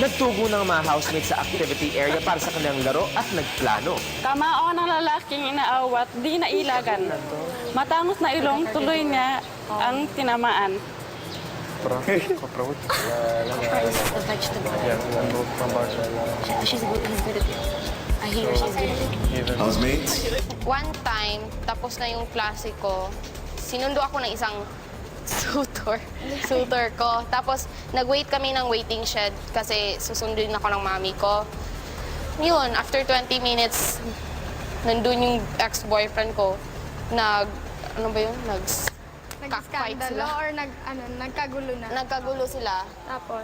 Nagtugo ng mga housemates sa activity area para sa kanilang laro at nagplano. Kamao ng lalaking inaawat, di nailagan. Matangos na ilong, tuloy niya ang tinamaan. He's a vegetable. He's good at it. I hear she's good at it. Housemates? One time, tapos na yung klase ko, sinundo ako ng isang suitor ko. Tapos, nag-wait kami ng waiting shed kasi susundin ako ng mami ko. Yun, after 20 minutes, nandun yung ex-boyfriend ko. Ano ba yun? Nag-fight Nag-skandalo sila. or nagkagulo na? Nagkagulo sila.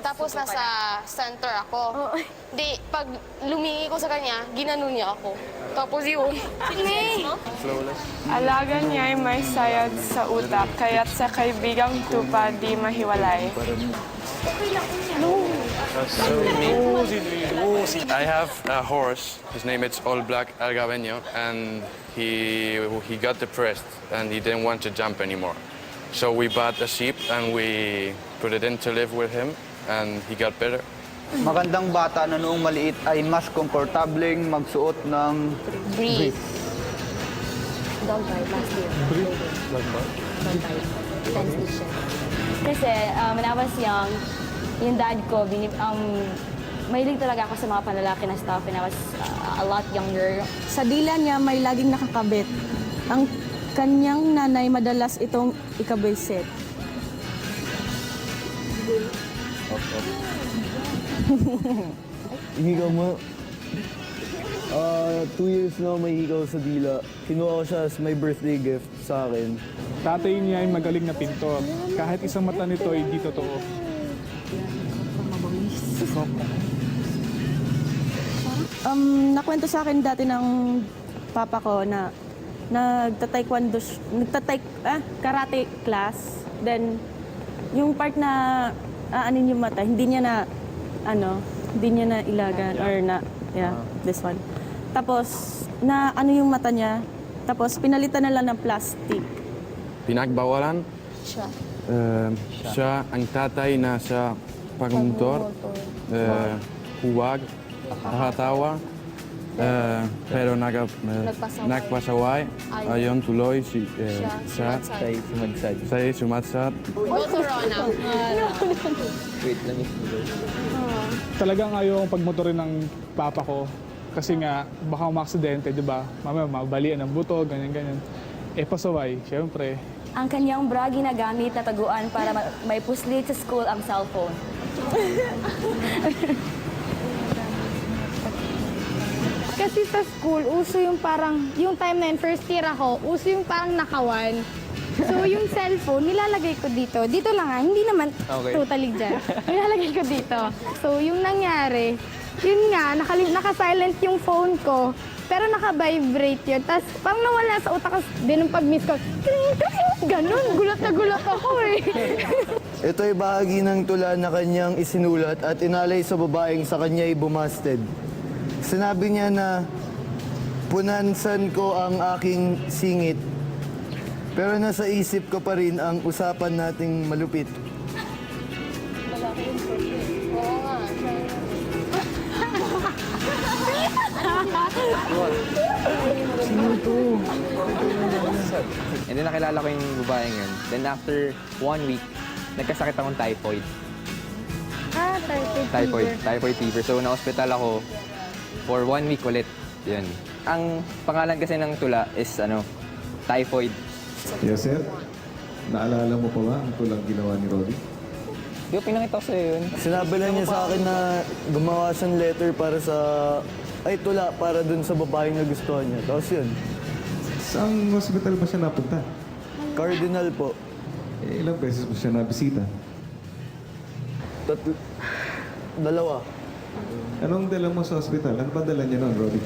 Tapos nasa center ako. Di, pag lumingi ko sa kanya, ginano niya ako. Tapos yun. Alaga niya ay may sayad sa utak, kaya't sa kaibigang tupa di mahiwalay. I have a horse. His name is All Black Algaveño, and he got depressed and he didn't want to jump anymore. So we bought a sheep and we put it in to live with him, and he got better. Magandang bata na noong maliit ay mas komportableng magsuot ng Breathe. Dog died last year. Dog died. Translation. Kasi when I was young, yung dad ko, mahilig talaga ako sa mga panlalaki na stuff when I was a lot younger. Sa dila niya may laging nakakabit. Ang kanyang nanay madalas itong ikabisit. Higaw mo. 2 years na may higaw sa dila. Kinuha ko siya as my birthday gift sa akin. Tatay niya ay magaling na pintor. Kahit isang mata nito ay di totoo. Nakwento sa akin dati ng papa ko na karate class. Then, yung part na aanin yung mata, hindi niya na ilagan or this one. Tapos, yung mata niya, tapos pinalitan na lang ng plastic. Pinagbawalan? Siya. Siya ang tatay na sa pagmumotor, huwag, nakatawa, pero nagpasaway, ayon tuloy siya sumadsad. Corona. Wait lang Talagang ayaw ang pagmotorin ng papa ko. Kasi nga, baka umaksidente, di ba? Mamaya, mabalian ng buto, ganyan-ganyan. Pasaway, syempre. Ang kanyang bra ginagamit na taguan para may puslit sa school ang cellphone. Kasi sa school, uso yung parang, yung time na yun, first year ako, uso yung parang nakawan. So yung cellphone, nilalagay ko dito. Dito lang hindi naman totally dyan. Nilalagay ko dito. So yung nangyari, yun nga, naka-silent yung phone ko. Pero naka-vibrate yun. Tapos parang nawala sa utak ko, din nung pag-miss ko, ganun, gulat na gulat ako eh. Ito ay bahagi ng tula na kanyang isinulat at inalay sa babaeng sa kanya ay bumasted. Sinabi niya na, punansan ko ang aking singit, pero nasa isip ko pa rin ang usapan nating malupit. Oo nga. And then nakilala ko yung babaeng yun. Then after 1 week, nagkasakit akong typhoid. Typhoid fever. So na-hospital ako for 1 week ulit. Yun. Ang pangalan kasi ng tula is typhoid. Yes, sir. Naalala mo pa ba ang tulang ginawa ni Roddy? Di ko pinakita ko sa'yo yun. Sinabi lang niya sa akin na gumawa siyang letter para sa... tula para dun sa babaeng na gustuhan niya. Tapos yun. Saan hospital ba siya napunta? Cardinal po. Ilang beses mo siya nabisita? 2. Anong dala mo sa hospital? Ano ba dala niya noon, Roddy?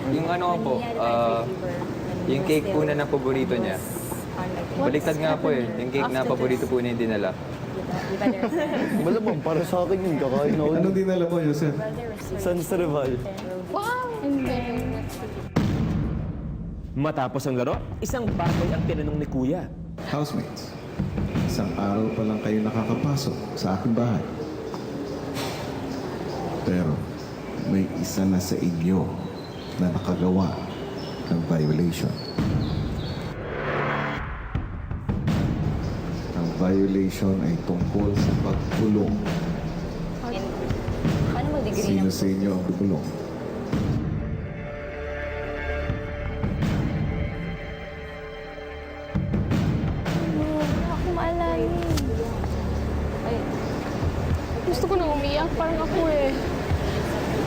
Yung po, yung cake po na paborito niya. Baliktad nga po eh. Yung cake na paborito po niya yung dinala. Malamang, para sa akin yun. Kakain ako. Anong dinala mo, Joseph? San Esteban. Wow! Matapos ang laro, isang bagay ang tinanong ni Kuya. Housemates, isang araw pa lang kayo nakakapasok sa aking bahay. Pero may isa na sa inyo na nakagawa ng violation. Ang violation ay tungkol sa pagkulong. Paano mag-degree Sino ng... sa inyo ang kukulong? Wala ako maalala. Ay, Gusto ko na umiyak, parang ako eh.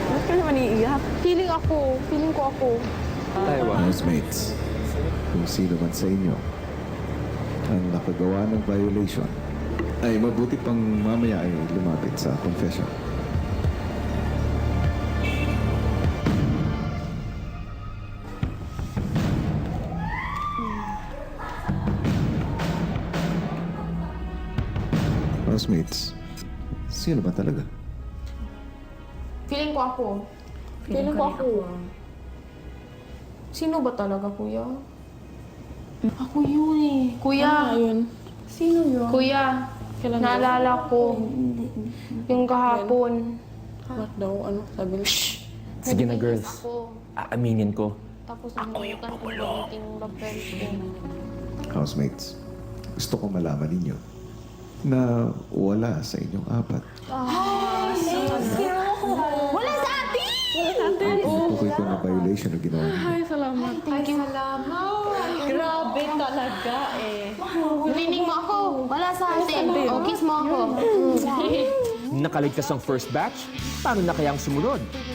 Bakit ka naman iiyak? Feeling ko ako. Housemates, kung sino man sa inyo ang nakagawa ng violation, ay mabuti pang mamaya ay lumapit sa confession. Housemates, sino ba talaga? Feeling ko ako. Feeling ko ako. Sino ba talaga, kuya? Ako yun eh. Kuya. Sino yun? Kuya. Naalala ko. Yung kahapon. What daw? Ano? Sabi niya. Sige na, girls. Ako. Aaminin ko. Tapos nalimutan kong gamitin yung papel ko. Housemates, gusto ko malaman ninyo na wala sa inyong apat. wala sa atin! Tukoy ko na violation na ginawa ninyo. Ay, salamat. Thank you. Salamat. Grabe talaga eh. Nining mo ako. Wala sa atin. O, kiss mo ako. Nakaligtas ang first batch, paano na kaya ang sumunod?